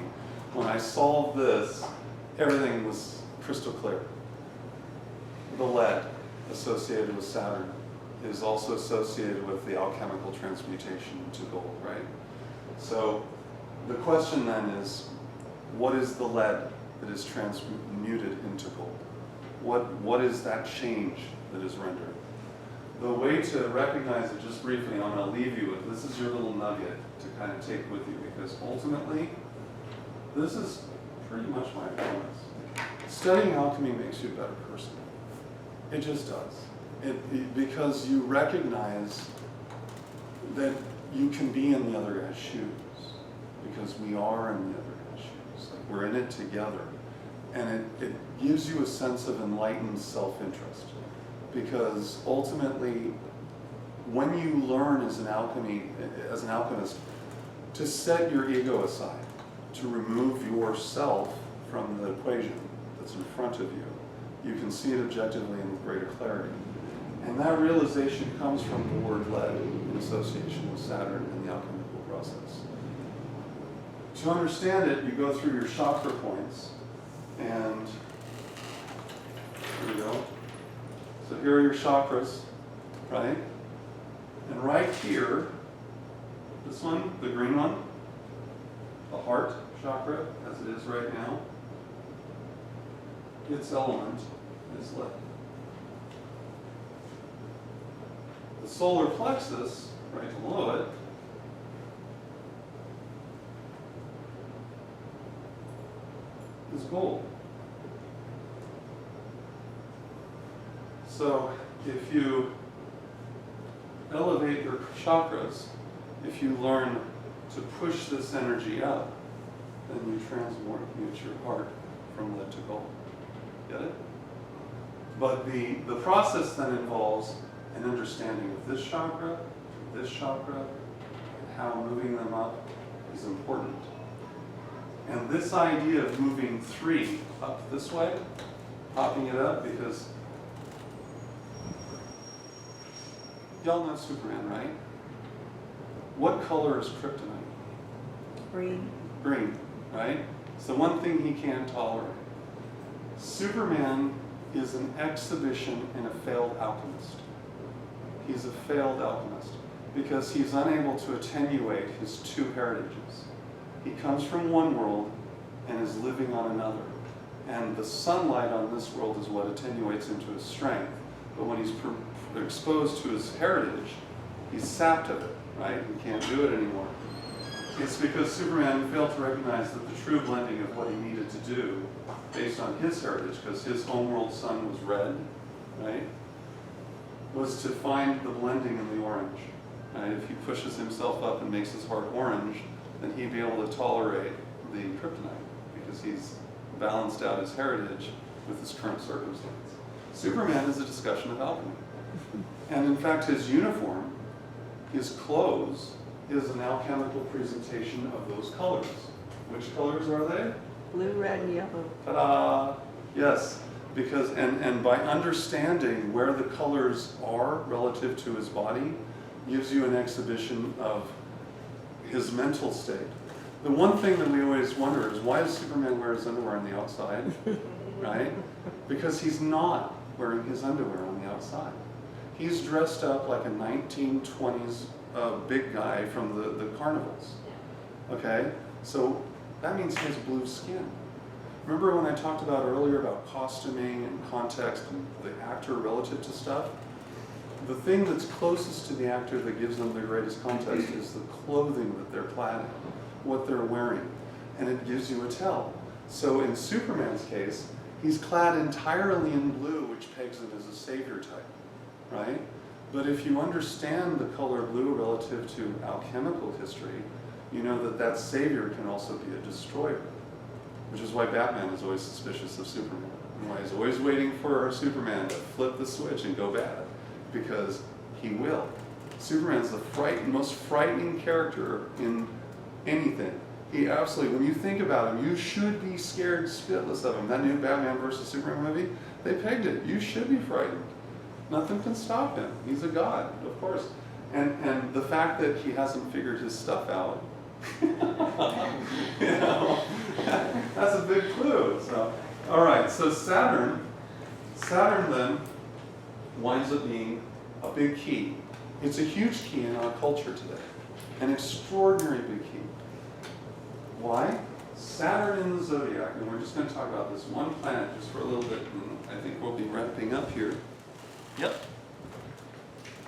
When I solved this, everything was crystal clear. The lead associated with Saturn is also associated with the alchemical transmutation into gold, right? So the question then is, what is the lead that is transmuted into gold? What is that change that is rendered? The way to recognize it, just briefly, I'm going to leave you with, this is your little nugget to kind of take with you, because ultimately, this is pretty much my promise. Studying alchemy makes you a better person. It just does. Because you recognize that you can be in the other guy's shoes, because we are in the other guy's shoes. Like, we're in it together. And it gives you a sense of enlightened self-interest. Because ultimately, when you learn as an alchemist, to set your ego aside, to remove yourself from the equation that's in front of you, you can see it objectively and with greater clarity. And that realization comes from the word lead in association with Saturn and the alchemical process. To understand it, you go through your chakra points, and here we go. So here are your chakras, right? And right here, this one, the green one, the heart chakra, as it is right now, its element is lead. The solar plexus, right below it, is gold. So if you elevate your chakras, if you learn to push this energy up, then you transmute your heart from lead to gold. Get it? But the process then involves an understanding of this chakra, and how moving them up is important. And this idea of moving 3 up this way, popping it up, because y'all know Superman, right? What color is kryptonite? Green. Green, right? It's the one thing he can't tolerate. Superman is an exhibition in a failed alchemist. He's a failed alchemist because he's unable to attenuate his 2 heritages. He comes from one world and is living on another. And the sunlight on this world is what attenuates him to his strength. But when he's exposed to his heritage, he's sapped of it, right? He can't do it anymore. It's because Superman failed to recognize that the true blending of what he needed to do, based on his heritage, because his homeworld sun was red, right, was to find the blending in the orange. Right? If he pushes himself up and makes his heart orange, then he'd be able to tolerate the kryptonite, because he's balanced out his heritage with his current circumstance. Superman is a discussion of alchemy. And in fact, his uniform, his clothes, is an alchemical presentation of those colors. Which colors are they? Blue, red, and yellow. Ta-da! Yes, because, and by understanding where the colors are relative to his body, gives you an exhibition of his mental state. The one thing that we always wonder is, why does Superman wear his underwear on the outside? Right? Because he's not wearing his underwear on the outside. He's dressed up like a 1920s big guy from the carnivals. Okay? So that means he has blue skin. Remember when I talked about earlier about costuming and context and the actor relative to stuff? The thing that's closest to the actor that gives them the greatest context is the clothing that they're clad in, what they're wearing, and it gives you a tell. So in Superman's case, he's clad entirely in blue, which pegs him as a savior type, right? But if you understand the color blue relative to alchemical history, you know that that savior can also be a destroyer, which is why Batman is always suspicious of Superman, and why he's always waiting for Superman to flip the switch and go bad, because he will. Superman's the most frightening character in anything. He absolutely, when you think about him, you should be scared spitless of him. That new Batman versus Superman movie, they pegged it. You should be frightened. Nothing can stop him. He's a god, of course. And the fact that he hasn't figured his stuff out, you know, that's a big clue. So, all right, so Saturn then winds up being a big key. It's a huge key in our culture today, an extraordinary big key. Why? Saturn in the zodiac, and we're just going to talk about this one planet just for a little bit, and I think we'll be wrapping up here. Yep.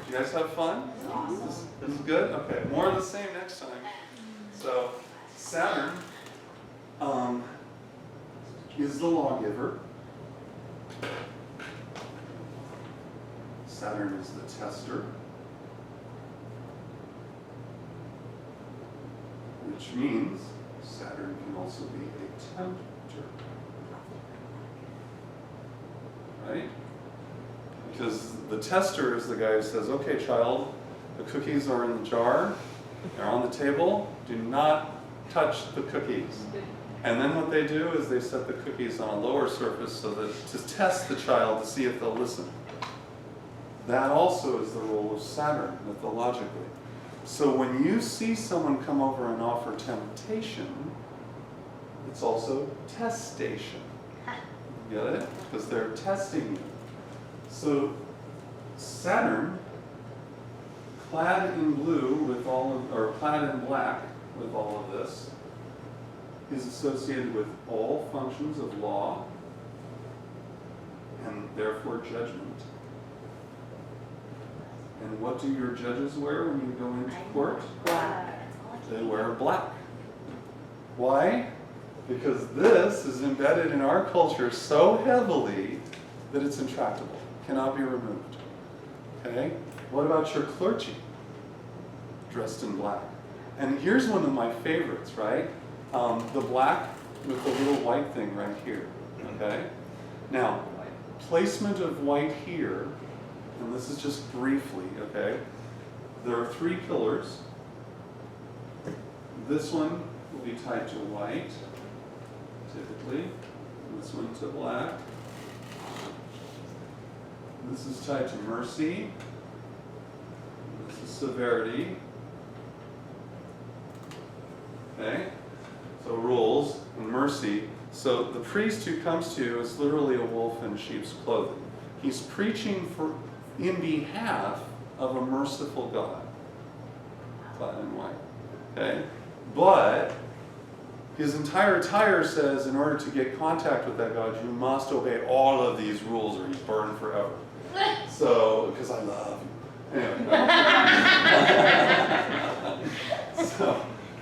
You guys have fun? This is good? Okay, more of the same next time. So, Saturn is the lawgiver. Saturn is the tester. Which means Saturn can also be a tempter. Right? Because the tester is the guy who says, okay, child, the cookies are in the jar, they're on the table, do not touch the cookies. And then what they do is they set the cookies on a lower surface so that to test the child to see if they'll listen. That also is the role of Saturn, mythologically. So when you see someone come over and offer temptation, it's also testation. Get it? Because they're testing you. So Saturn, clad in blue with or clad in black with all of this, is associated with all functions of law and therefore judgment. And what do your judges wear when you go into court? Black. They wear black. Why? Because this is embedded in our culture so heavily that it's intractable, cannot be removed. Okay? What about your clergy? Dressed in black. And here's one of my favorites, right? The black with the little white thing right here. Okay? Now, placement of white here, and this is just briefly, okay? There are 3 pillars. This one will be tied to white, typically. And this one to black. This is tied to mercy. This is severity. Okay? So rules and mercy. So the priest who comes to you is literally a wolf in sheep's clothing. He's preaching in behalf of a merciful God, clad in white. Okay? But his entire attire says in order to get contact with that God, you must obey all of these rules or you burn forever. So, because I love you. Anyway.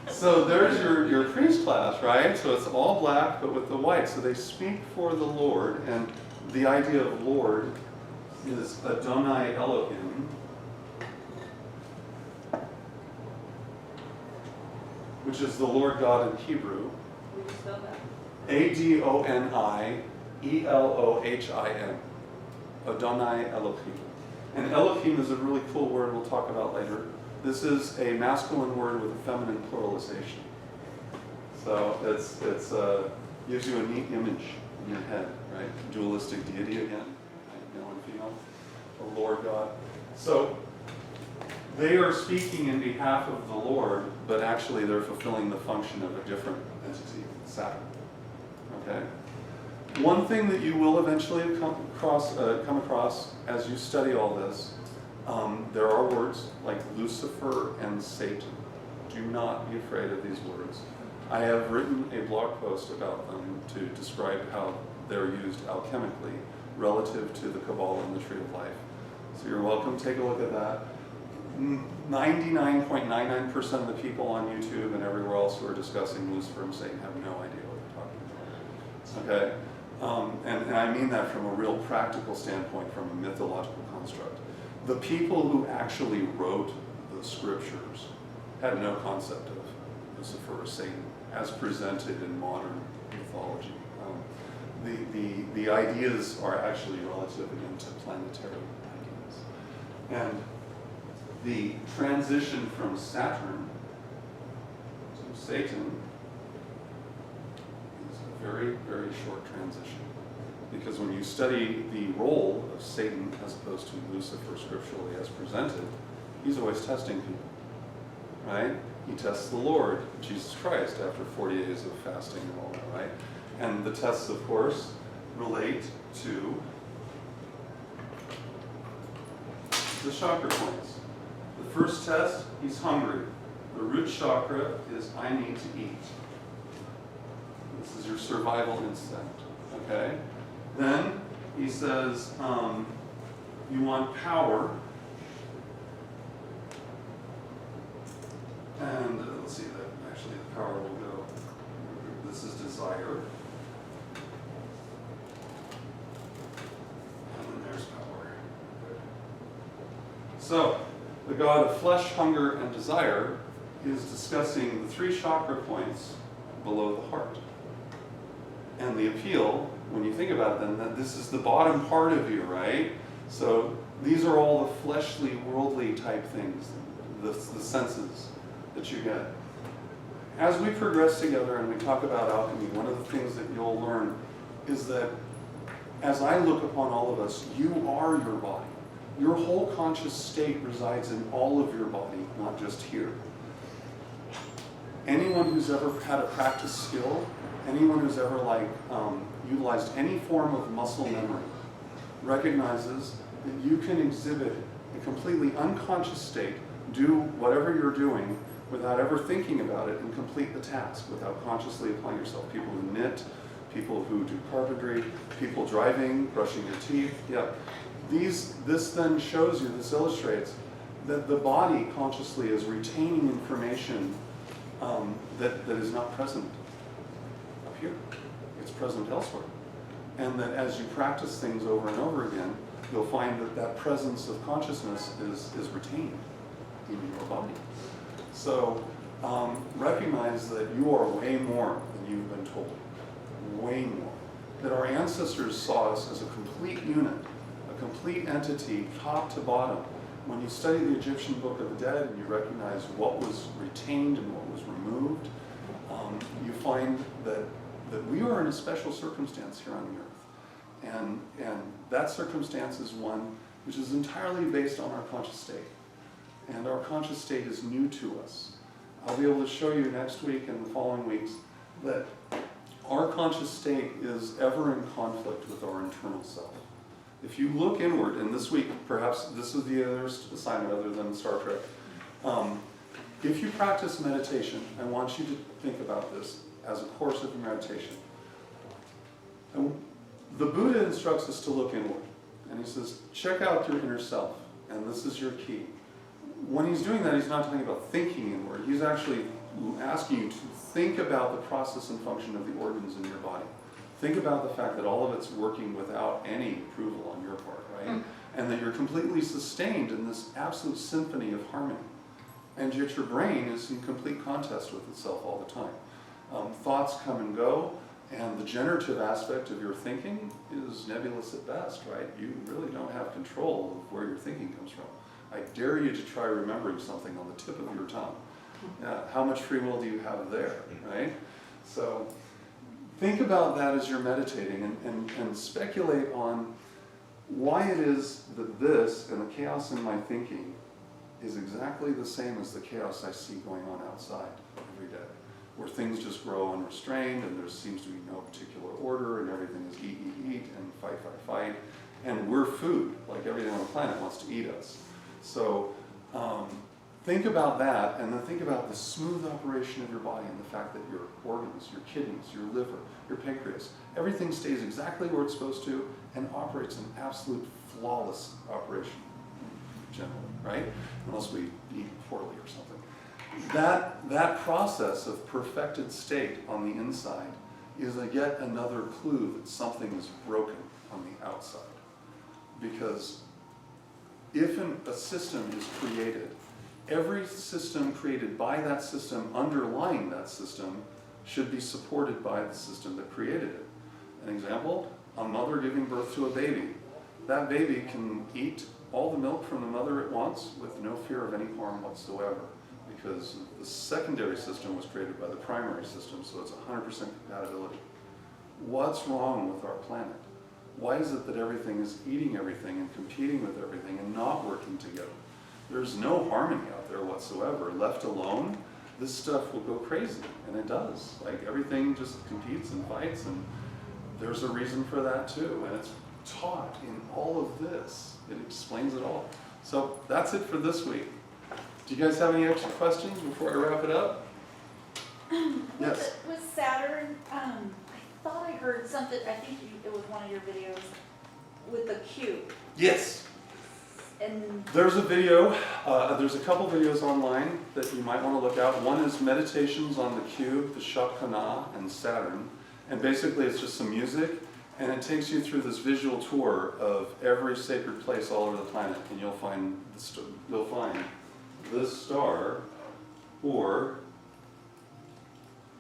So there's your priest class, right? So it's all black but with the white. So they speak for the Lord, and the idea of Lord is Adonai Elohim, which is the Lord God in Hebrew. Will you spell that? AdoniElohim. Adonai Elohim. And Elohim is a really cool word we'll talk about later. This is a masculine word with a feminine pluralization. So it's gives you a neat image in your head, right? Dualistic deity again, right? Male and female, the Lord God. So they are speaking in behalf of the Lord, but actually they're fulfilling the function of a different entity, Saturn. Okay? One thing that you will eventually come across as you study all this, there are words like Lucifer and Satan. Do not be afraid of these words. I have written a blog post about them to describe how they're used alchemically relative to the Kabbalah and the Tree of Life. So you're welcome to take a look at that. 99.99% of the people on YouTube and everywhere else who are discussing Lucifer and Satan have no idea what they're talking about. Okay? And I mean that from a real practical standpoint, from a mythological construct. the people who actually wrote the scriptures had no concept of Lucifer or Satan as presented in modern mythology. The ideas are actually relative again to planetary ideas. And the transition from Saturn to Satan is a very, very short transition. Because when you study the role of Satan as opposed to Lucifer scripturally as presented, he's always testing people, right? He tests the Lord, Jesus Christ, after 40 days of fasting and all that, right? And the tests, of course, relate to the chakra points. The first test, he's hungry. The root chakra is, I need to eat. This is your survival instinct, okay? Then he says, you want power. And let's see, that actually the power will go. This is desire. And then there's power. So, the god of flesh, hunger, and desire is discussing the 3 chakra points below the heart. And the appeal, when you think about it, then that this is the bottom part of you, right? So these are all the fleshly, worldly type things, the senses that you get. As we progress together and we talk about alchemy, one of the things that you'll learn is that as I look upon all of us, you are your body. Your whole conscious state resides in all of your body, not just here. Anyone who's ever had a practice skill, anyone who's ever utilized any form of muscle memory recognizes that you can exhibit a completely unconscious state, do whatever you're doing without ever thinking about it, and complete the task without consciously applying yourself. People who knit, people who do carpentry, people driving, brushing your teeth. Yeah. This then shows you, this illustrates that the body consciously is retaining information that is not present up here. It's present elsewhere. And that as you practice things over and over again, you'll find that that presence of consciousness is retained in your body. So recognize that you are way more than you've been told. Way more. That our ancestors saw us as a complete unit, a complete entity, top to bottom. When you study the Egyptian Book of the Dead and you recognize what was retained and what was removed, you find that we are in a special circumstance here on the earth. And that circumstance is one which is entirely based on our conscious state. And our conscious state is new to us. I'll be able to show you next week and the following weeks that our conscious state is ever in conflict with our internal self. If you look inward, and this week, perhaps this is the other assignment other than Star Trek, if you practice meditation, I want you to think about this as a course of meditation. And the Buddha instructs us to look inward. And he says, check out your inner self, and this is your key. When he's doing that, he's not talking about thinking inward. He's actually asking you to think about the process and function of the organs in your body. Think about the fact that all of it's working without any approval on your part, right? And that you're completely sustained in this absolute symphony of harmony. And yet your brain is in complete contest with itself all the time. Thoughts come and go, and the generative aspect of your thinking is nebulous at best, right? You really don't have control of where your thinking comes from. I dare you to try remembering something on the tip of your tongue. How much free will do you have there, right? So think about that as you're meditating and speculate on why it is that this and the chaos in my thinking is exactly the same as the chaos I see going on outside every day, where things just grow unrestrained and there seems to be no particular order and everything is eat, eat, eat, and fight, fight, fight. And we're food, like everything on the planet wants to eat us. So think about that, and then think about the smooth operation of your body and the fact that your organs, your kidneys, your liver, your pancreas, everything stays exactly where it's supposed to and operates in absolute flawless operation, generally, right? Unless we eat poorly or something. That process of perfected state on the inside is yet another clue that something is broken on the outside. Because if a system is created, every system created by that system underlying that system should be supported by the system that created it. An example, a mother giving birth to a baby. That baby can eat all the milk from the mother at once with no fear of any harm whatsoever, because the secondary system was created by the primary system, so it's 100% compatibility. What's wrong with our planet? Why is it that everything is eating everything and competing with everything and not working together? There's no harmony out there whatsoever. Left alone, this stuff will go crazy, and it does. Like, everything just competes and fights, and there's a reason for that too, and it's taught in all of this. It explains it all. So that's it for this week. Do you guys have any extra questions before I wrap it up? Yes. With Saturn, I thought I heard something, I think it was one of your videos, with the cube. Yes. And There's a video, there's a couple videos online that you might want to look at. One is meditations on the cube, the Chakras and Saturn. And basically it's just some music, and it takes you through this visual tour of every sacred place all over the planet, and you'll find this star, or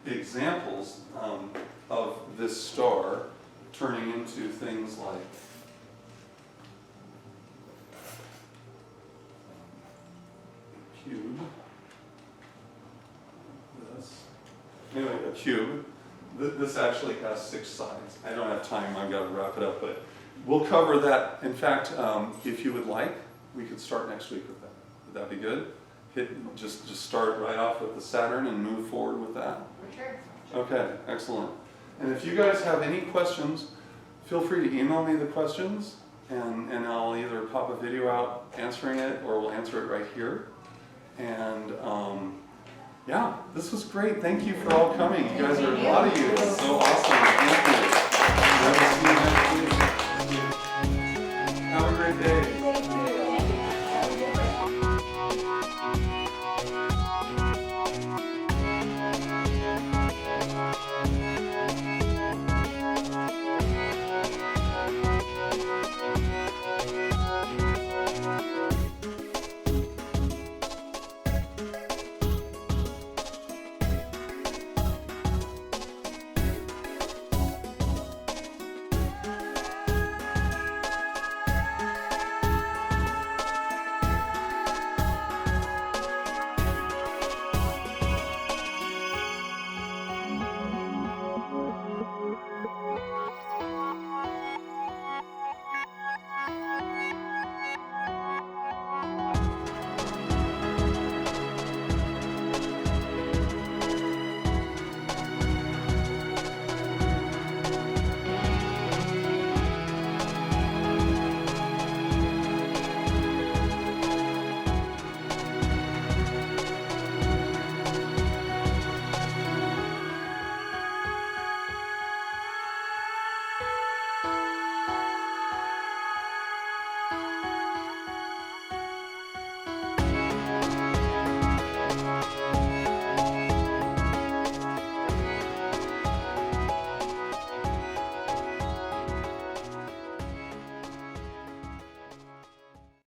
examples of this star turning into things like a cube, this, anyway, a cube. This actually has 6 sides. I don't have time, I've got to wrap it up, but we'll cover that. In fact, if you would like, we could start next week with that. Would that be good? Just start right off with the Saturn and move forward with that? for sure. Okay, excellent. And if you guys have any questions, feel free to email me the questions, and I'll either pop a video out answering it, or we'll answer it right here. And yeah, this was great. Thank you for all coming. You guys are, a lot of you. It's so awesome. Thank you. Have a great day.